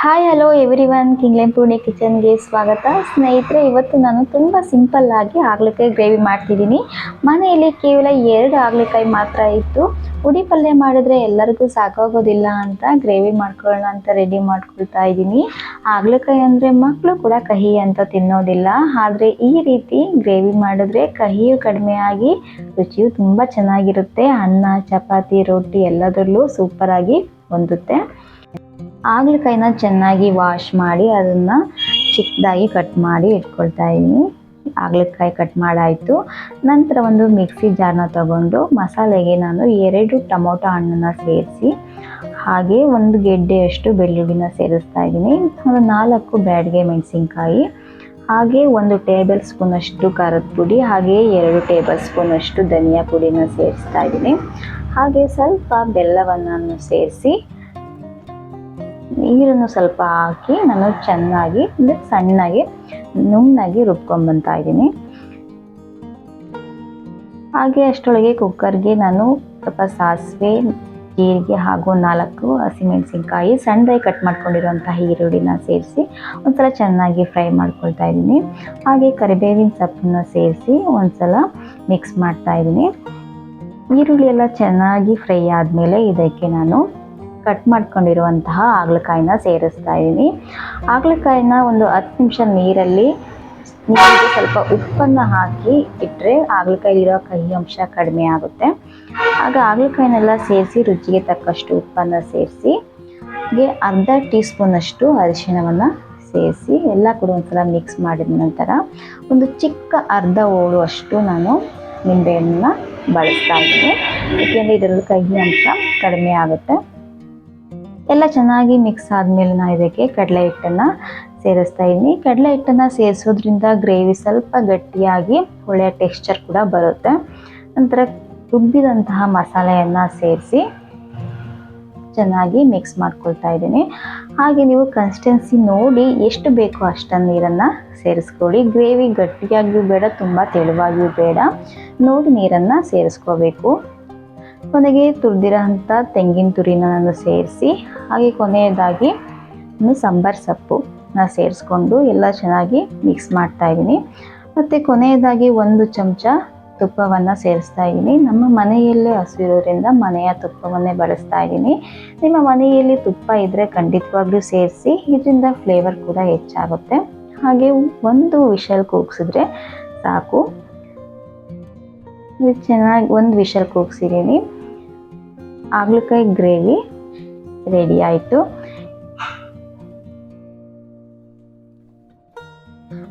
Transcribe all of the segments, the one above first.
Hi hello everyone, ಕಿಂಗ್ಲೆನ್ Poorni ಕಿಚನ್ಗೆ ಸ್ವಾಗತ. ಸ್ನೇಹಿತರೆ, ಇವತ್ತು ನಾನು ತುಂಬ ಸಿಂಪಲ್ ಆಗಿ ಹಾಗಲಕಾಯಿ ಗ್ರೇವಿ ಮಾಡ್ತಿದ್ದೀನಿ. ಮನೆಯಲ್ಲಿ ಕೇವಲ 2 ಹಾಗಲಕಾಯಿ ಮಾತ್ರ ಇತ್ತು. ಪುಡಿ ಪಲ್ಯ ಮಾಡಿದ್ರೆ ಎಲ್ಲರಿಗೂ ಸಾಕಾಗೋದಿಲ್ಲ ಅಂತ ಗ್ರೇವಿ ಮಾಡ್ಕೊಳ್ಳೋಣ ಅಂತ ರೆಡಿ ಮಾಡ್ಕೊಳ್ತಾ ಇದ್ದೀನಿ. ಹಾಗಲಕಾಯಿ ಅಂದರೆ ಮಕ್ಕಳು ಕೂಡ ಕಹಿ ಅಂತ ತಿನ್ನೋದಿಲ್ಲ, ಆದರೆ ಈ ರೀತಿ ಗ್ರೇವಿ ಮಾಡಿದ್ರೆ ಕಹಿಯು ಕಡಿಮೆ ಆಗಿ ರುಚಿಯು ತುಂಬ ಚೆನ್ನಾಗಿರುತ್ತೆ. ಅನ್ನ, ಚಪಾತಿ, ರೊಟ್ಟಿ ಎಲ್ಲದರಲ್ಲೂ ಸೂಪರಾಗಿ ಹೊಂದುತ್ತೆ. ಹಾಗಲಕಾಯಿನ ಚೆನ್ನಾಗಿ ವಾಶ್ ಮಾಡಿ ಅದನ್ನು ಚಿಕ್ಕದಾಗಿ ಕಟ್ ಮಾಡಿ ಇಟ್ಕೊಳ್ತಾ ಇದ್ದೀನಿ. ಹಾಗಲಕಾಯಿ ಕಟ್ ಮಾಡಾಯಿತು. ನಂತರ ಒಂದು ಮಿಕ್ಸಿ ಜಾರ್ನ ತಗೊಂಡು ಮಸಾಲೆಗೆ ನಾನು 2 ಟೊಮೊಟೊ ಹಣ್ಣನ್ನು ಸೇರಿಸಿ, ಹಾಗೆ 1 ಗೆಡ್ಡೆಯಷ್ಟು ಬೆಳ್ಳುಳ್ಳಿನ ಸೇರಿಸ್ತಾ ಇದ್ದೀನಿ. ಒಂದು 4 ಬ್ಯಾಡಗೆ ಮೆಣಸಿನ್ಕಾಯಿ, ಹಾಗೆ 1 ಟೇಬಲ್ ಸ್ಪೂನಷ್ಟು ಖಾರದ ಪುಡಿ, ಹಾಗೆ 2 ಟೇಬಲ್ ಸ್ಪೂನಷ್ಟು ಧನಿಯಾ ಪುಡಿನ ಸೇರಿಸ್ತಾ ಇದ್ದೀನಿ. ಹಾಗೆ ಸ್ವಲ್ಪ ಬೆಲ್ಲವನ್ನು ಸೇರಿಸಿ ನೀರನ್ನು ಸ್ವಲ್ಪ ಹಾಕಿ ನಾನು ಚೆನ್ನಾಗಿ ಸಣ್ಣಗೆ ನುಣ್ಣಗೆ ರುಬ್ಕೊಂಡ್ಬಂತಾ ಇದ್ದೀನಿ. ಹಾಗೆ ಅಷ್ಟರೊಳಗೆ ಕುಕ್ಕರ್ಗೆ ನಾನು ಸ್ವಲ್ಪ ಸಾಸಿವೆ, ಜೀರಿಗೆ ಹಾಗೂ 4 ಹಸಿಮೆಣಸಿನ್ಕಾಯಿ ಸಣ್ಣದಾಗಿ ಕಟ್ ಮಾಡ್ಕೊಂಡಿರುವಂತಹ ಈರುಳ್ಳಿನ ಸೇರಿಸಿ ಒಂದ್ಸಲ ಚೆನ್ನಾಗಿ ಫ್ರೈ ಮಾಡ್ಕೊಳ್ತಾ ಇದ್ದೀನಿ. ಹಾಗೆ ಕರಿಬೇವಿನ ಸೊಪ್ಪನ್ನ ಸೇರಿಸಿ ಒಂದ್ಸಲ ಮಿಕ್ಸ್ ಮಾಡ್ತಾ ಇದ್ದೀನಿ. ಈರುಳ್ಳಿ ಎಲ್ಲ ಚೆನ್ನಾಗಿ ಫ್ರೈ ಆದಮೇಲೆ ಇದಕ್ಕೆ ನಾನು ಕಟ್ ಮಾಡ್ಕೊಂಡಿರುವಂತಹ ಹಾಗಲಕಾಯಿನ ಸೇರಿಸ್ತಾ ಇದ್ದೀನಿ. ಹಾಗಲಕಾಯಿನ ಒಂದು 10 ನಿಮಿಷ ನೀರಿಗೆ ಸ್ವಲ್ಪ ಉಪ್ಪನ್ನು ಹಾಕಿ ಇಟ್ಟರೆ ಹಾಗಲಕಾಯಿಲಿರೋ ಕಹಿ ಅಂಶ ಕಡಿಮೆ ಆಗುತ್ತೆ. ಆಗ ಹಾಗಲಕಾಯಿನೆಲ್ಲ ಸೇರಿಸಿ ರುಚಿಗೆ ತಕ್ಕಷ್ಟು ಉಪ್ಪನ್ನು ಸೇರಿಸಿ, ಹಾಗೆ ಅರ್ಧ ಟೀ ಸ್ಪೂನಷ್ಟು ಅರಿಶಿಣವನ್ನು ಸೇರಿಸಿ ಎಲ್ಲ ಕೂಡ ಒಂದ್ಸಲ ಮಿಕ್ಸ್ ಮಾಡಿದ ನಂತರ ಒಂದು ಚಿಕ್ಕ ಅರ್ಧ ಹೋಳುವಷ್ಟು ನಾನು ನಿಂಬೆಹಣ್ಣನ್ನ ಬಳಸ್ತಾ ಇದ್ದೀನಿ. ಏಕೆಂದರೆ ಇದರಲ್ಲಿ ಕಹಿ ಅಂಶ ಕಡಿಮೆ ಆಗುತ್ತೆ. ಎಲ್ಲ ಚೆನ್ನಾಗಿ ಮಿಕ್ಸ್ ಆದಮೇಲೆ ನಾನು ಇದಕ್ಕೆ ಕಡಲೆ ಹಿಟ್ಟನ್ನು ಸೇರಿಸ್ತಾ ಇದ್ದೀನಿ. ಕಡಲೆ ಹಿಟ್ಟನ್ನು ಸೇರಿಸೋದ್ರಿಂದ ಗ್ರೇವಿ ಸ್ವಲ್ಪ ಗಟ್ಟಿಯಾಗಿ ಒಳ್ಳೆಯ ಟೆಕ್ಸ್ಚರ್ ಕೂಡ ಬರುತ್ತೆ. ನಂತರ ರುಬ್ಬಿದಂತಹ ಮಸಾಲೆಯನ್ನು ಸೇರಿಸಿ ಚೆನ್ನಾಗಿ ಮಿಕ್ಸ್ ಮಾಡ್ಕೊಳ್ತಾ ಇದ್ದೀನಿ. ಹಾಗೆ ನೀವು ಕನ್ಸಿಸ್ಟೆನ್ಸಿ ನೋಡಿ ಎಷ್ಟು ಬೇಕೋ ಅಷ್ಟನ್ನು ನೀರನ್ನು ಸೇರಿಸ್ಕೊಳ್ಳಿ. ಗ್ರೇವಿ ಗಟ್ಟಿಯಾಗಿಯೂ ಬೇಡ, ತುಂಬ ತೆಳುವಾಗಿಯೂ ಬೇಡ, ನೋಡಿ ನೀರನ್ನು ಸೇರಿಸ್ಕೋಬೇಕು. ಕೊನೆಗೆ ತುರಿದಿರೋ ಅಂಥ ತೆಂಗಿನ ತುರಿನ ನಾನು ಸೇರಿಸಿ, ಹಾಗೆ ಕೊನೆಯದಾಗಿ ಸಾಂಬಾರ್ ಸೊಪ್ಪನ್ನ ಸೇರಿಸ್ಕೊಂಡು ಎಲ್ಲ ಚೆನ್ನಾಗಿ ಮಿಕ್ಸ್ ಮಾಡ್ತಾ ಇದ್ದೀನಿ. ಮತ್ತು ಕೊನೆಯದಾಗಿ 1 ಚಮಚ ತುಪ್ಪವನ್ನು ಸೇರಿಸ್ತಾ ಇದ್ದೀನಿ. ನಮ್ಮ ಮನೆಯಲ್ಲೇ ಹಸು ಇರೋದ್ರಿಂದ ಮನೆಯ ತುಪ್ಪವನ್ನೇ ಬಳಸ್ತಾ ಇದ್ದೀನಿ. ನಿಮ್ಮ ಮನೆಯಲ್ಲಿ ತುಪ್ಪ ಇದ್ದರೆ ಖಂಡಿತವಾಗ್ಲೂ ಸೇರಿಸಿ, ಇದರಿಂದ ಫ್ಲೇವರ್ ಕೂಡ ಹೆಚ್ಚಾಗುತ್ತೆ. ಹಾಗೆ 1 ವಿಷಲ್ ಕೂಗಿಸಿದ್ರೆ ಸಾಕು. ಚೆನ್ನಾಗಿ 1 ವಿಷಲ್ ಕೂಗಿಸಿದ್ದೀನಿ. ಹಾಗಲಕಾಯಿ ಗ್ರೇವಿ ರೆಡಿ ಆಯಿತು.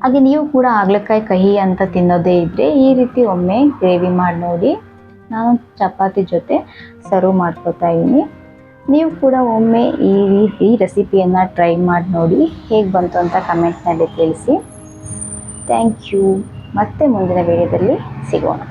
ಹಾಗೆ ನೀವು ಕೂಡ ಹಾಗಲಕಾಯಿ ಕಹಿ ಅಂತ ತಿನ್ನೋದೇ ಇದ್ದರೆ ಈ ರೀತಿ ಒಮ್ಮೆ ಗ್ರೇವಿ ಮಾಡಿ ನೋಡಿ. ನಾನು ಚಪಾತಿ ಜೊತೆ ಸರ್ವ್ ಮಾಡ್ಕೊತಾ ಇದ್ದೀನಿ. ನೀವು ಕೂಡ ಒಮ್ಮೆ ಈ ರೆಸಿಪಿಯನ್ನು ಟ್ರೈ ಮಾಡಿ ನೋಡಿ, ಹೇಗೆ ಬಂತು ಅಂತ ಕಮೆಂಟ್ನಲ್ಲಿ ತಿಳಿಸಿ. Thank you. ಮತ್ತೆ ಮುಂದಿನ ವಿಡಿಯೋದಲ್ಲಿ ಸಿಗೋಣ.